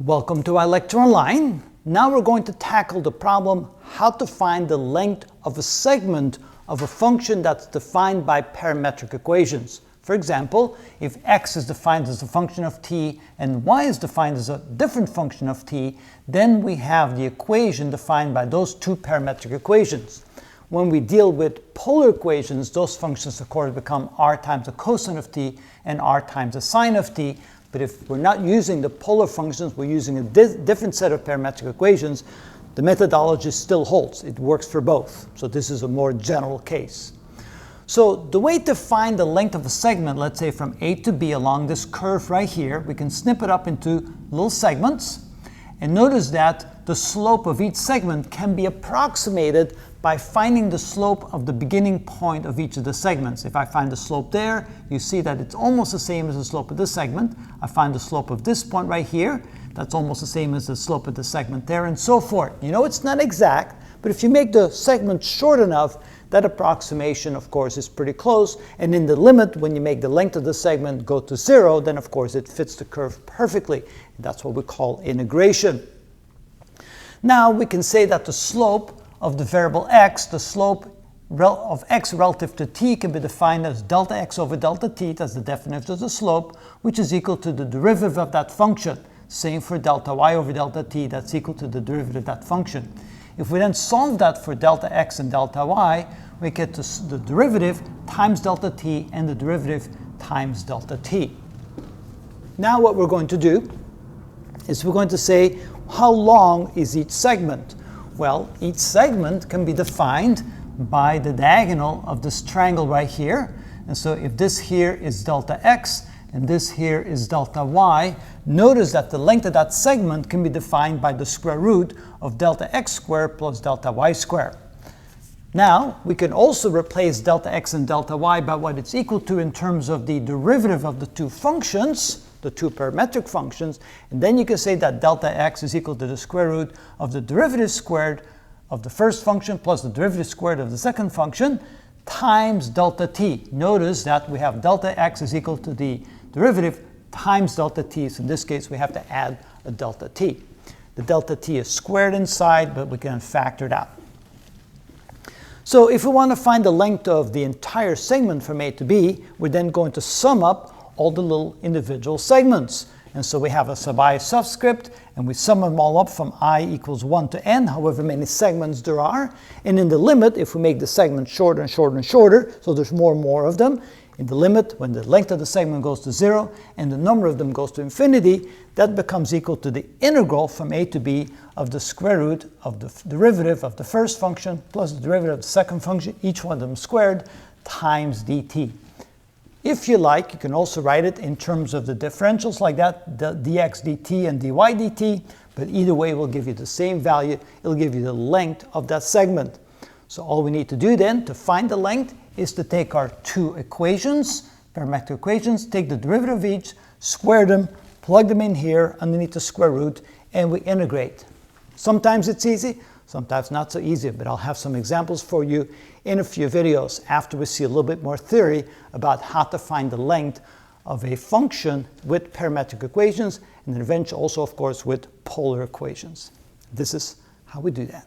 Welcome to our lecture online. Now we're going to tackle the problem how to find the length of a segment of a function that's defined by parametric equations. For example, if x is defined as a function of t and y is defined as a different function of t, then we have the equation defined by those two parametric equations. When we deal with polar equations, those functions of course become r times the cosine of t and r times the sine of t. But if we're not using the polar functions, we're using a different set of parametric equations, the methodology still holds. It works for both. So this is a more general case. So the way to find the length of a segment, let's say from A to B along this curve right here, we can snip it up into little segments. And notice that the slope of each segment can be approximated by finding the slope of the beginning point of each of the segments. If I find the slope there, you see that it's almost the same as the slope of this segment. I find the slope of this point right here, that's almost the same as the slope of the segment there, and so forth. You know it's not exact, but if you make the segment short enough, that approximation, of course, is pretty close. And in the limit, when you make the length of the segment go to 0, then of course it fits the curve perfectly. That's what we call integration. Now we can say that the slope of the variable x, the slope of x relative to t, can be defined as delta x over delta t, that's the definition of the slope, which is equal to the derivative of that function. Same for delta y over delta t, that's equal to the derivative of that function. If we then solve that for delta x and delta y, we get to the derivative times delta t and the derivative times delta t. Now what we're going to do is we're going to say how long is each segment? Well, each segment can be defined by the diagonal of this triangle right here. And so if this here is delta x and this here is delta y, notice that the length of that segment can be defined by the square root of delta x squared plus delta y squared. Now, we can also replace delta x and delta y by what it's equal to in terms of the derivative of the two functions, the two parametric functions, and then you can say that delta x is equal to the square root of the derivative squared of the first function plus the derivative squared of the second function times delta t. Notice that we have delta x is equal to the derivative times delta t, so in this case we have to add a delta t. The delta t is squared inside, but we can factor it out. So if we want to find the length of the entire segment from A to B, we're then going to sum up all the little individual segments. And so we have a sub I subscript, and we sum them all up from I equals 1 to n, however many segments there are. And in the limit, if we make the segment shorter and shorter and shorter, so there's more and more of them, in the limit, when the length of the segment goes to 0 and the number of them goes to infinity, that becomes equal to the integral from A to B of the square root of the derivative of the first function plus the derivative of the second function, each one of them squared, times dt. If you like, you can also write it in terms of the differentials like that, the dx dt and dy dt, but either way will give you the same value. It'll give you the length of that segment. So all we need to do then to find the length is to take our two equations, parametric equations, take the derivative of each, square them, plug them in here underneath the square root, and we integrate. Sometimes it's easy, sometimes not so easy, but I'll have some examples for you in a few videos after we see a little bit more theory about how to find the length of a function with parametric equations, and then eventually also, of course, with polar equations. This is how we do that.